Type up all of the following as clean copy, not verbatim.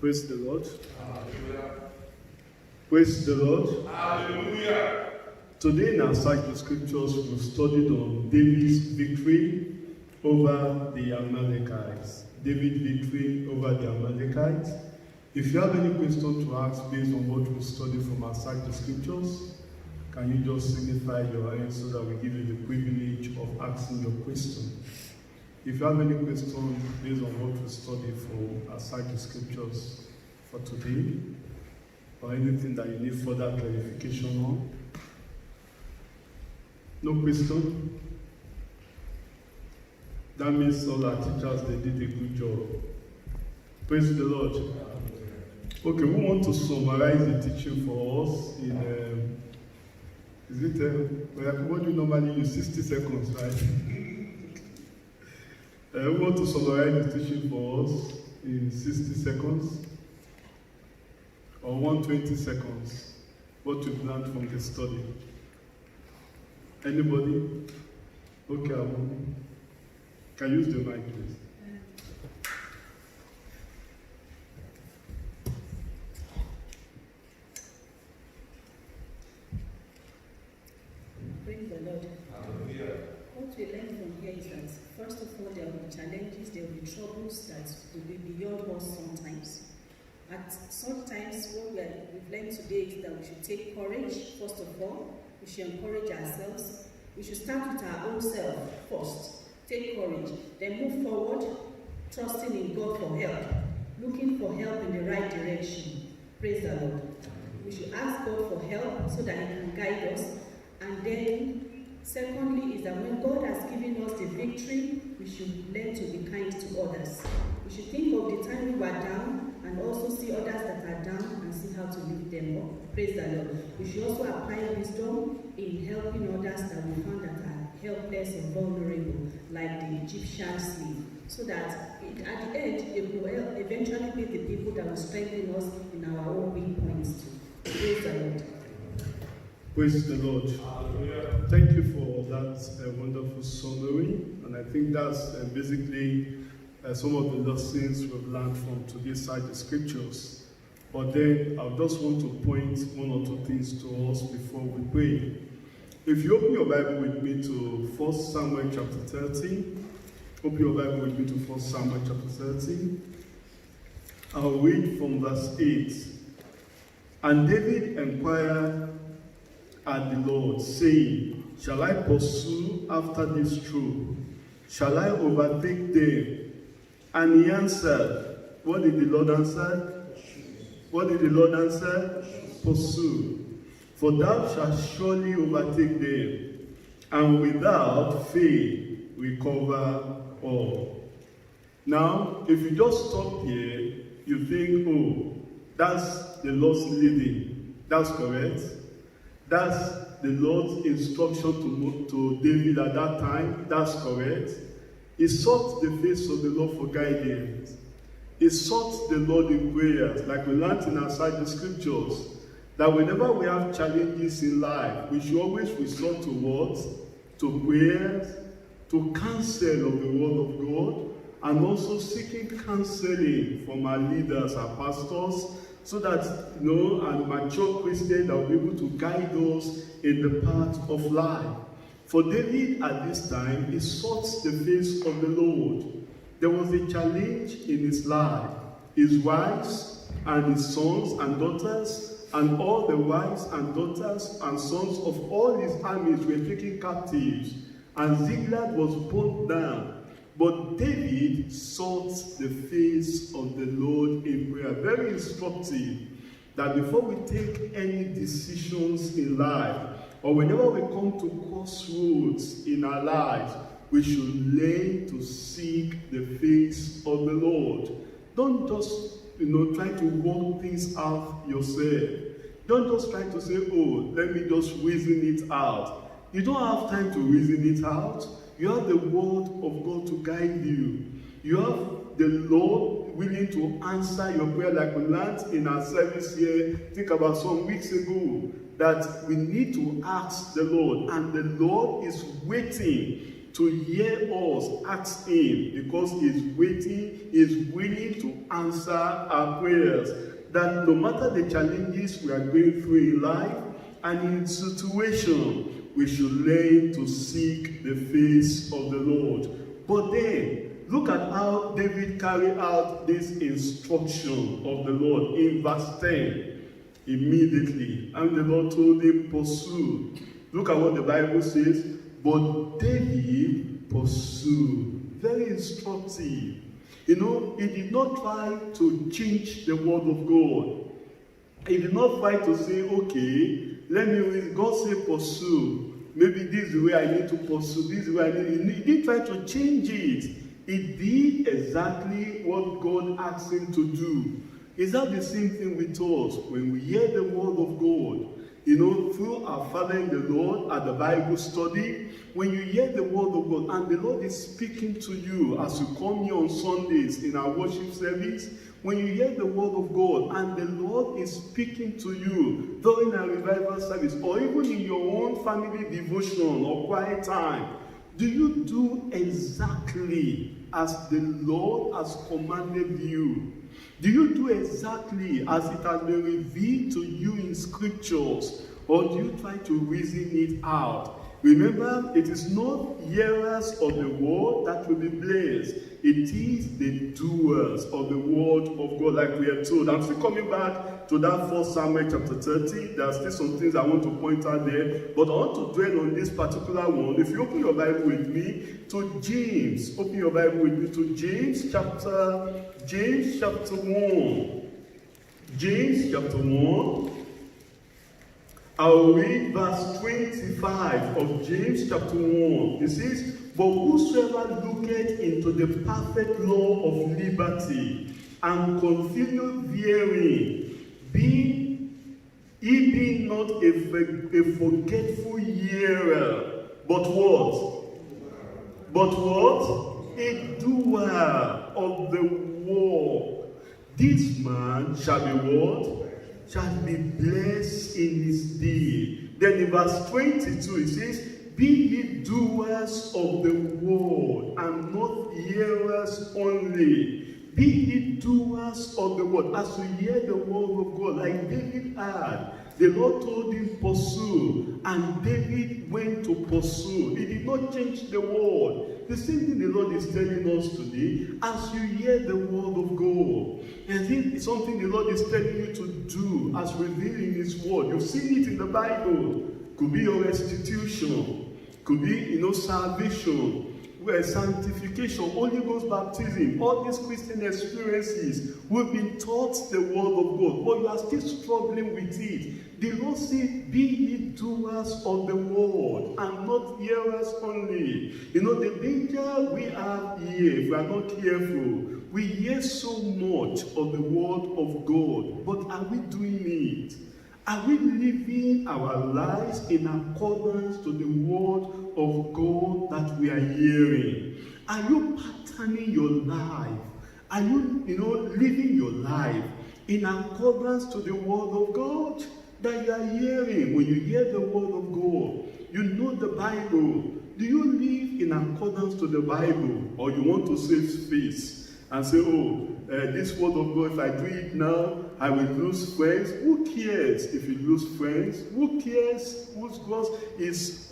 Praise the Lord. Hallelujah. Praise the Lord. Hallelujah. Today in our cycle scriptures, we've studied on David's victory over the Amalekites. David's victory over the Amalekites. If you have any question to ask based on what we studied from our cycle scriptures, can you just signify your hand so that we give you the privilege of asking your question? If you have any question based on what we studied for our cycle scriptures for today, or anything that you need further clarification on? No question? That means all our teachers, they did a good job. Praise the Lord. Okay, we want to summarize the teaching for us in, what do you normally use? 60 seconds, right? We want to summarize the teaching for us in 60 seconds or 120 seconds, what we've learned from the study. Anybody? Okay, can you use the mic, please? Praise the Lord. Hallelujah. What we learn from here is that, first of all, there will be challenges, there will be troubles that will be beyond us sometimes. At some times, what we've learned today is that we should take courage, first of all. We should encourage ourselves. We should start with our own self first. Take courage, then move forward, trusting in God for help, looking for help in the right direction. Praise the Lord. We should ask God for help so that He can guide us. And then, secondly, is that when God has given us the victory, we should learn to be kind to others. We should think of the time we were down and also see others that are down and see how to lift them up. Praise the Lord. We should also apply wisdom in helping others that we found that are helpless and vulnerable, like the Egyptian slave, so that at the end, they will eventually be the people that will strengthen us in our own weak points too. Praise the Lord. Praise the Lord. Hallelujah. Thank you for that wonderful summary, and I think that's basically some of the lessons we've learned from today's side scriptures. But then I just want to point one or two things to us before we pray. If you open your Bible with me to 1 Samuel chapter 13, open your Bible with me to 1 Samuel chapter 13. I'll read from verse 8. And David inquired at the Lord, saying, shall I pursue after this troop? Shall I overtake them? And he answered, what did the Lord answer? What did the Lord answer? Pursue. For thou shalt surely overtake them, and without fail recover all. Now, if you just stop here, you think, oh, that's the Lord's leading. That's correct. That's the Lord's instruction to David at that time. That's correct. He sought the face of the Lord for guidance. He sought the Lord in prayers, like we learned in our side scriptures, that whenever we have challenges in life, we should always resort to what? To prayers, to counsel of the word of God, and also seeking counseling from our leaders, our pastors, so that, a mature Christian that will be able to guide us in the path of life. For David at this time, he sought the face of the Lord. There was a challenge in his life. His wives and his sons and daughters and all the wives and daughters and sons of all his armies were taken captives, and Ziklag was pulled down. But David sought the face of the Lord in prayer. Very instructive that before we take any decisions in life, or whenever we come to crossroads in our lives, we should learn to seek the face of the Lord. Don't just, try to work things out yourself. Don't just try to say, oh, let me just reason it out. You don't have time to reason it out. You have the word of God to guide you. You have the Lord willing to answer your prayer, like we learned in our service here, think about some weeks ago, that we need to ask the Lord, and the Lord is waiting to hear us ask him, because he's waiting, he's willing to answer our prayers. That no matter the challenges we are going through in life and in situation, we should learn to seek the face of the Lord. But then, look at how David carried out this instruction of the Lord in verse 10. Immediately, and the Lord told him, pursue. Look at what the Bible says. But David pursued. Very instructive. You know, he did not try to change the word of God. He did not try to say, okay, God say pursue. Maybe this is the way I need to pursue. This is the way I need. He didn't try to change it. He did exactly what God asked him to do. Is that the same thing with us? When we hear the word of God, you know, through our Father in the Lord at the Bible study, when you hear the word of God and the Lord is speaking to you as you come here on Sundays in our worship service, when you hear the word of God and the Lord is speaking to you during a revival service, or even in your own family devotion or quiet time, do you do exactly as the Lord has commanded you? Do you do exactly as it has been revealed to you in scriptures? Or do you try to reason it out? Remember, it is not hearers of the word that will be blessed. It is the doers of the word of God, like we are told. I'm still coming back to that 1 Samuel chapter 30. There are still some things I want to point out there. But I want to dwell on this particular one. If you open your Bible with me to James. Open your Bible with me to James chapter 1. James chapter 1. I'll read verse 25 of James chapter 1. It says, but whosoever looketh into the perfect law of liberty and continue therein, he be not a forgetful hearer, but what? But what? A doer of the word. This man shall be what? Shall be blessed in his deed. Then in verse 22 it says, be ye doers of the word, and not hearers only. Be ye doers of the word. As you hear the word of God, like David had, the Lord told him pursue, and David went to pursue. He did not change the word. The same thing the Lord is telling us today. As you hear the word of God, and it's something the Lord is telling you to do as revealed in his word. You've seen it in the Bible. Could be your restitution, could be, salvation, sanctification, Holy Ghost baptism, all these Christian experiences. We've been taught the word of God, but you are still struggling with it. The Lord said, be ye doers of the word, and not hearers only. The danger we have here, if we are not careful, we hear so much of the word of God, but are we doing it? Are we living our lives in accordance to the word of God that we are hearing? Are you patterning your life? Are you, living your life in accordance to the word of God that you are hearing? When you hear the word of God, you know the Bible. Do you live in accordance to the Bible? Or you want to save face and say, this word of God, if I do it now, I will lose friends? Who cares if you lose friends? Who cares whose God is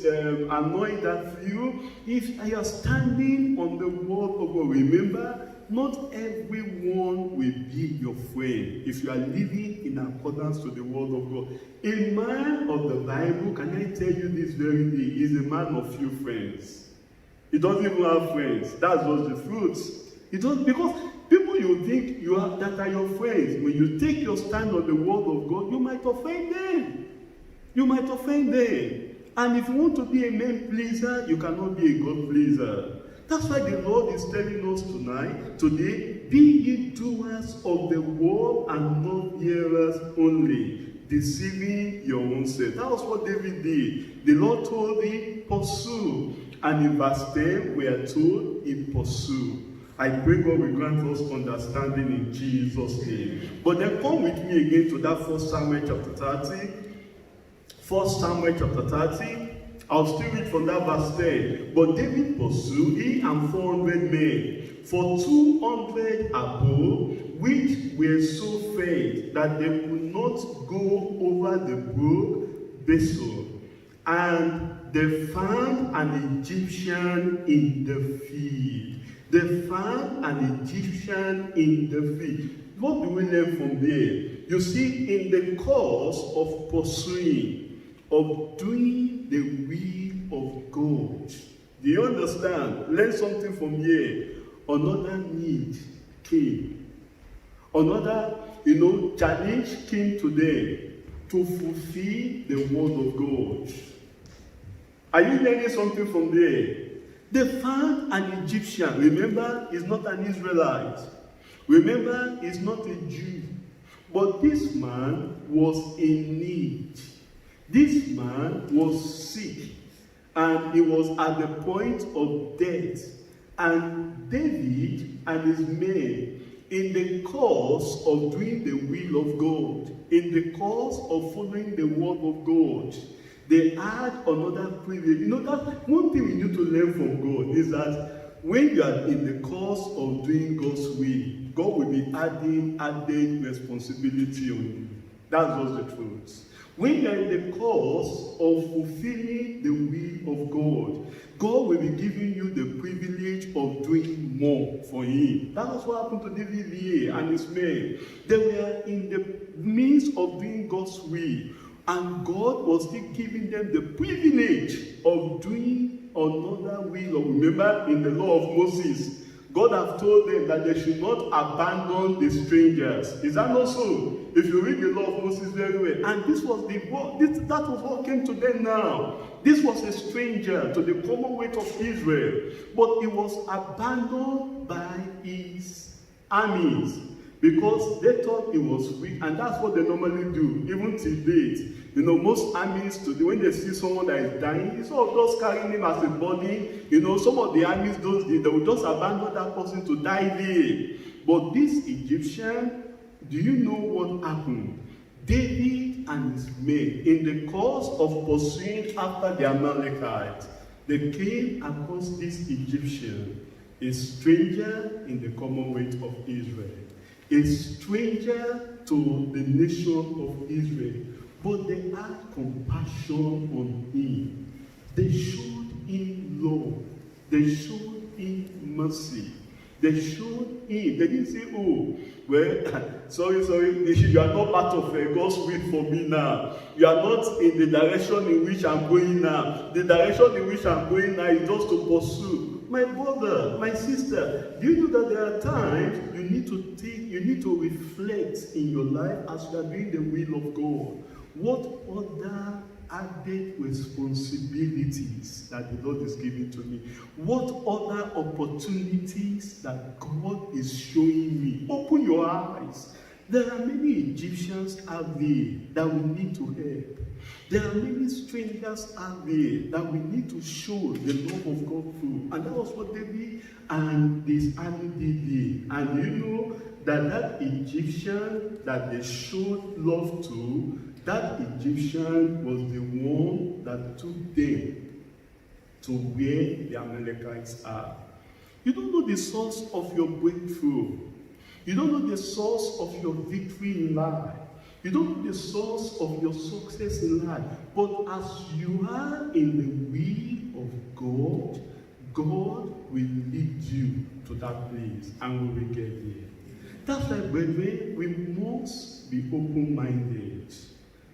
annoyed at you? If you are standing on the word of God, remember, not everyone will be your friend if you are living in accordance to the word of God. A man of the Bible, can I tell you this very day, is a man of few friends. He doesn't even have friends. That's just the truth. Because people you think that are your friends, when you take your stand on the word of God, you might offend them. You might offend them. And if you want to be a man pleaser, you cannot be a God pleaser. That's why the Lord is telling us today, be ye doers of the word and not hearers only, deceiving your own self. That was what David did. The Lord told him, pursue. And in verse 10, we are told, he pursued. I pray God will grant us understanding in Jesus' name. But then come with me again to that 1 Samuel chapter 30. 1 Samuel chapter 30. I'll still read from that verse 10. But David pursued, he and 400 men, for 200 above, which were so faint that they could not go over the brook Besor. And they found an Egyptian in the field. They found an Egyptian in the field. What do we learn from there? You see, in the course of pursuing, of doing the will of God, do you understand? Learn something from here. Another need came. Another, challenge came to them to fulfill the word of God. Are you learning something from there? They found an Egyptian. Remember, he's not an Israelite. Remember, he's not a Jew. But this man was in need. This man was sick. And he was at the point of death. And David and his men, in the course of doing the will of God, in the course of following the word of God, they had another privilege. That one thing we need to learn from God is that when you are in the course of doing God's will, God will be adding responsibility on you. That's just the truth. When you are in the course of fulfilling the will of God, God will be giving you the privilege of doing more for Him. That was what happened to David here and his men. They were in the midst of doing God's will, and God was still giving them the privilege of doing another will. Remember, in the law of Moses, God have told them that they should not abandon the strangers. Is that not so? If you read the law of Moses very well. And this was that was what came to them now. This was a stranger to the commonwealth of Israel. But he was abandoned by his armies because they thought he was weak. And that's what they normally do, even till date. Most armies today, when they see someone that is dying, it's all just carrying him as a body. Some of the armies, they will just abandon that person to die there. But this Egyptian, do you know what happened? David and his men, in the course of pursuing after the Amalekites, they came across this Egyptian, a stranger in the commonwealth of Israel, a stranger to the nation of Israel. But they had compassion on him. They showed him love. They showed him mercy. They showed him. They didn't say, oh, well, sorry, you are not part of God's will for me now. You are not in the direction in which I'm going now. The direction in which I'm going now is just to pursue. My brother, my sister, do you know that there are times you need to reflect in your life as you are doing the will of God? What other added responsibilities that the Lord is giving to me? What other opportunities that God is showing me? Open your eyes. There are many Egyptians out there that we need to help. There are many strangers out there that we need to show the love of God through. And that was what David and this army did there. And you know that Egyptian that they showed love to, that Egyptian was the one that took them to where the Amalekites are. You don't know the source of your breakthrough. You don't know the source of your victory in life. You don't know the source of your success in life. But as you are in the will of God, God will lead you to that place and we will get there. That's why, brethren, we must be open-minded.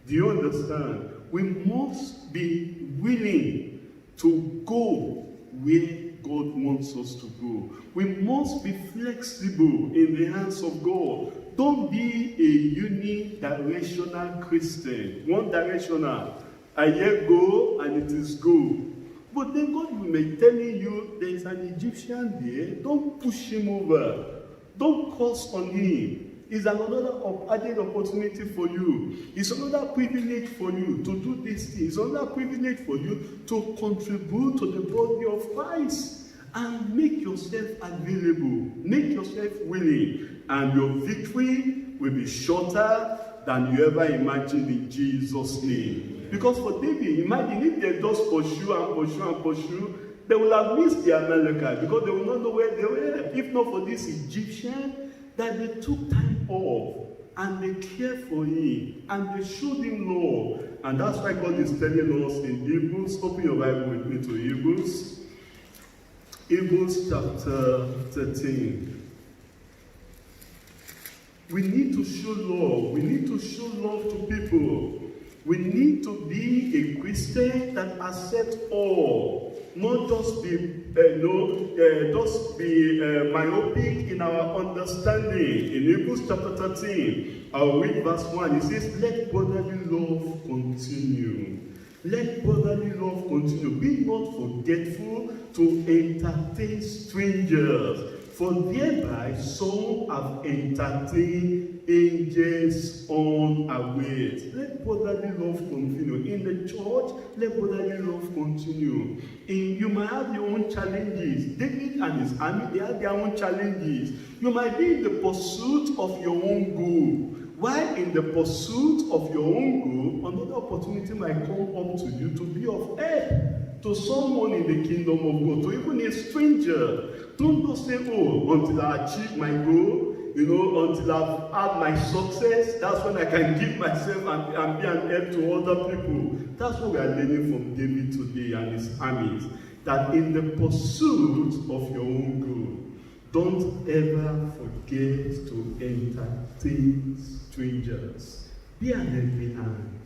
Do you understand? We must be willing to go where God wants us to go. We must be flexible in the hands of God. Don't be a unidirectional Christian. One directional. I hear go and it is go. But then God will be telling you there is an Egyptian there. Don't push him over. Don't curse on him. It's another added opportunity for you. It's another privilege for you to do this thing. It's another privilege for you to contribute to the body of Christ and make yourself available. Make yourself willing. And your victory will be shorter than you ever imagined in Jesus' name. Because for David, imagine if they just pursue, they will have missed the Amalekite because they will not know where they were. If not for this Egyptian, that they took time off and they cared for him and they showed him love. And that's why God is telling us in Hebrews. Open your Bible with me to Hebrews. Hebrews chapter 13. We need to show love. We need to show love to people. We need to be a Christian that accepts all, not just be myopic in our understanding. In Hebrews chapter 13, I'll read verse 1. It says, "Let brotherly love continue. Let brotherly love continue. Be not forgetful to entertain strangers, for thereby some have entertained angels unawares." Let brotherly love continue. In the church, let brotherly love continue. You might have your own challenges. David and his army, they have their own challenges. You might be in the pursuit of your own goal. While in the pursuit of your own goal, another opportunity might come up to you to be of help to someone in the kingdom of God, to even a stranger. Don't just say, "Oh, until I achieve my goal, until I've had my success, that's when I can give myself and be an help to other people." That's what we are learning from David today and his armies. That in the pursuit of your own goal, don't ever forget to entertain strangers. Be an helping hand.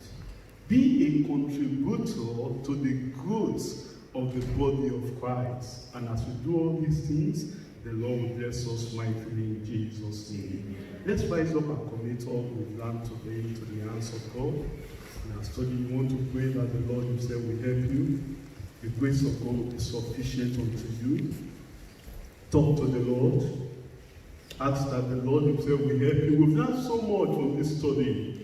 Be a contributor to the growth of the body of Christ. And as we do all these things, the Lord will bless us mightily in Jesus' name. Let's rise up and commit all we've learned today into the hands of God. In our study, you want to pray that the Lord himself will help you. The grace of God will be sufficient unto you. Talk to the Lord. Ask that the Lord himself will help you. We've learned so much from this study.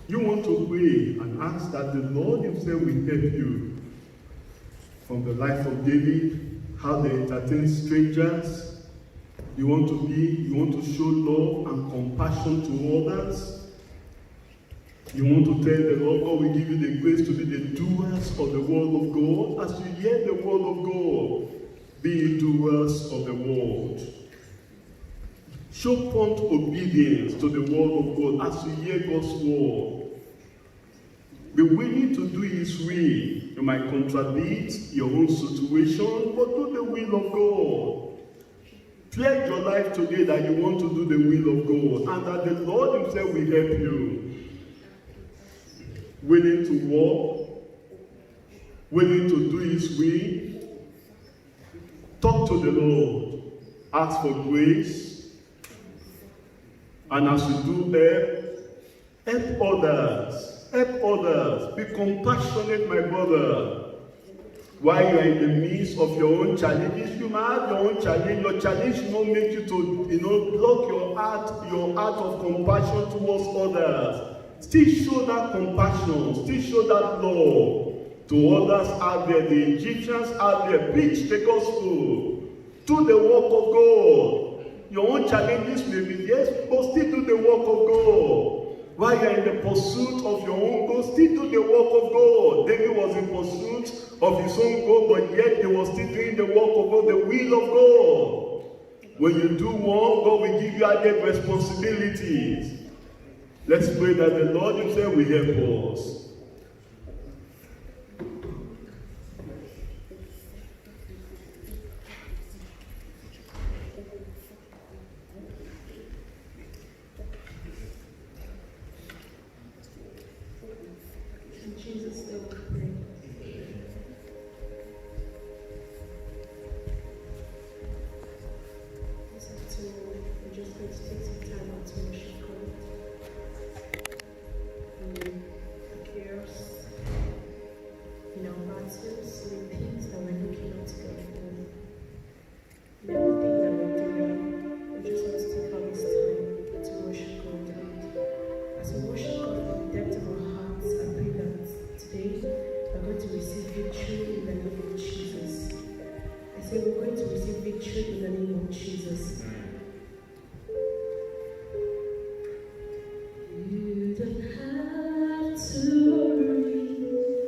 You want to pray and ask that the Lord himself will help you. From the life of David, how they entertain strangers. You want to show love and compassion to others. You want to tell the Lord, God will give you the grace to be the doers of the word of God. As you hear the word of God, be doers of the word. Show prompt obedience to the word of God as you hear God's word. Be willing to do his will. You might contradict your own situation, but do the will of God. Pledge your life today that you want to do the will of God and that the Lord himself will help you. Willing to walk, willing to do his will. Talk to the Lord. Ask for grace. And as you do help others. Help others. Be compassionate, my brother. While you are in the midst of your own challenges, you might have your own challenge. Your challenge should not make you to, block your heart of compassion towards others. Still show that compassion. Still show that love to others out there. The Egyptians out there. Preach the gospel. Do the work of God. Your own challenges may be yes, but still do the work of God. While you are in the pursuit of your own goal, still do the work of God. David was in pursuit of his own goal, but yet he was still doing the work of God, the will of God. When you do one, God will give you added responsibilities. Let's pray that the Lord himself will help us. You don't have to worry.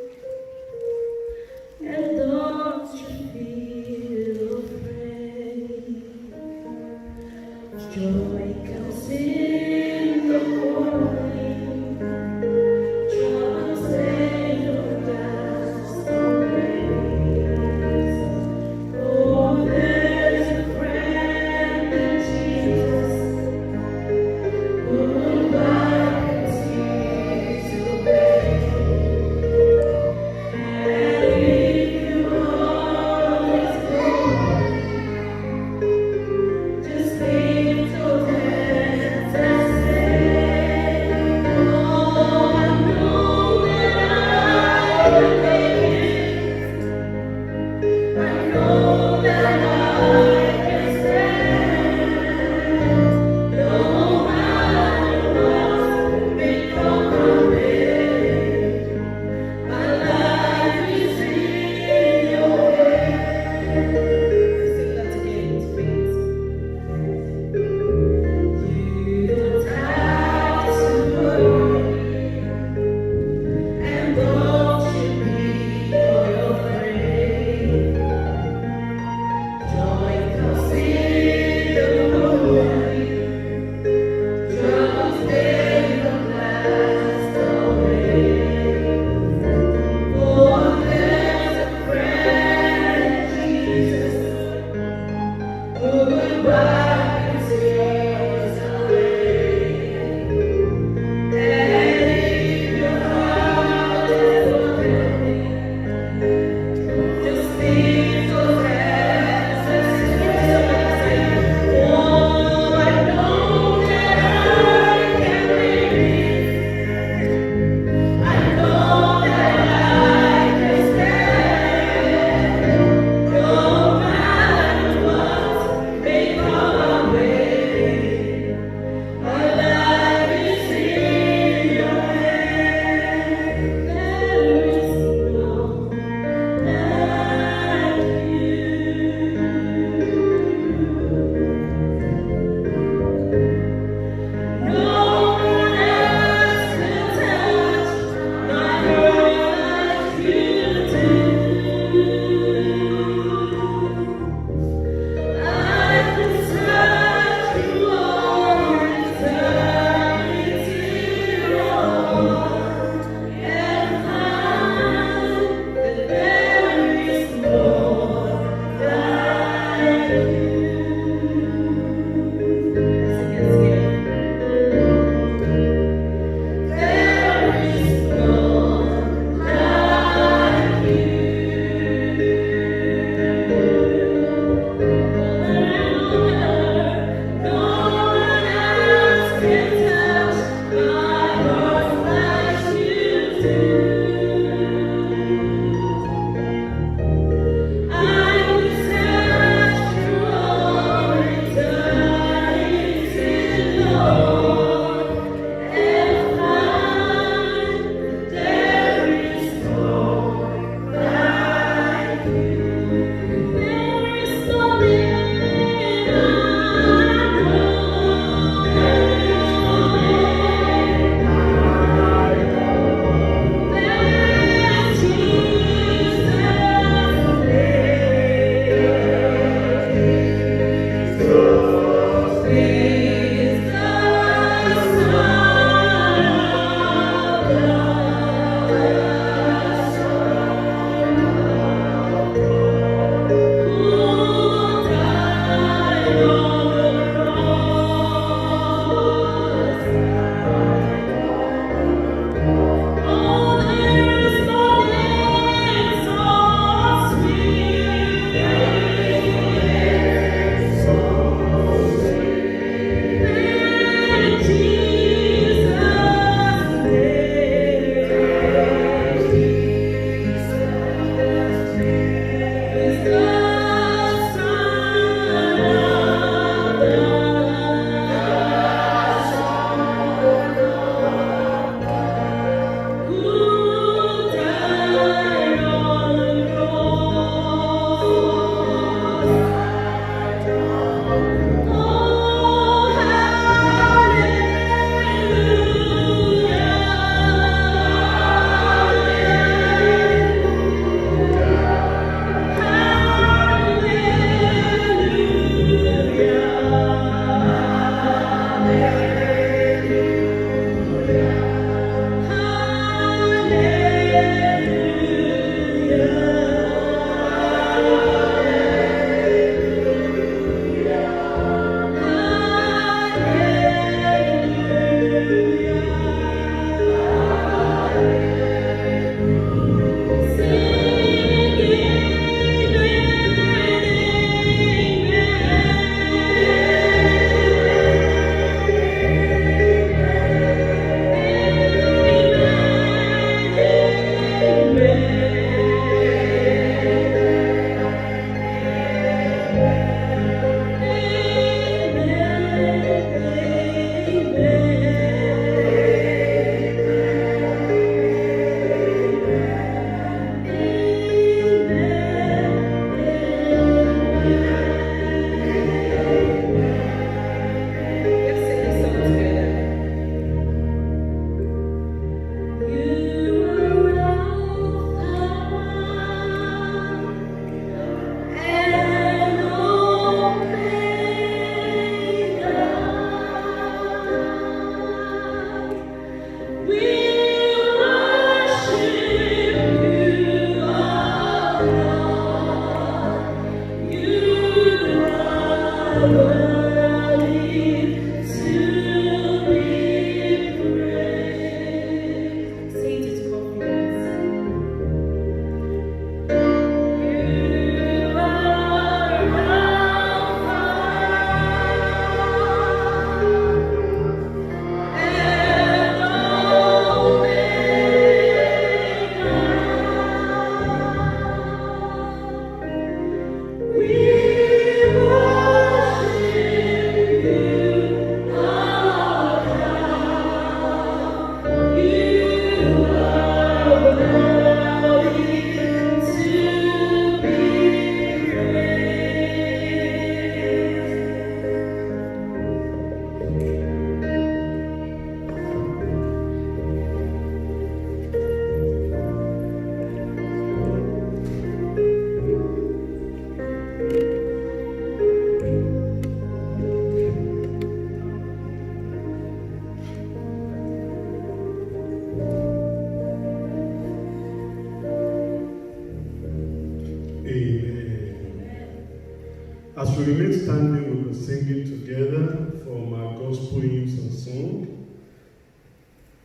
As we remain standing, we will be singing together from our gospel hymns and song.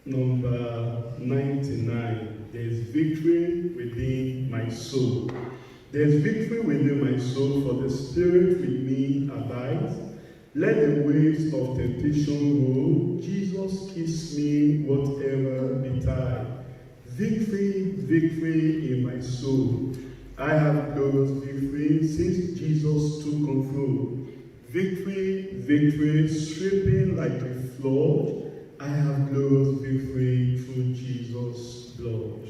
Number 99. There is victory within my soul. There is victory within my soul, for the Spirit with me abides. Let the waves of temptation roll. Jesus keeps me whatever betide. Victory, victory in my soul. I have glorious victory since Jesus took control. Victory, victory, sweeping like a flood. I have glorious victory through Jesus' blood.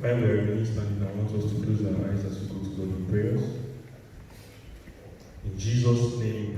While we are remaining standing, I want us to close our eyes as we go to God in prayers. In Jesus' name we pray.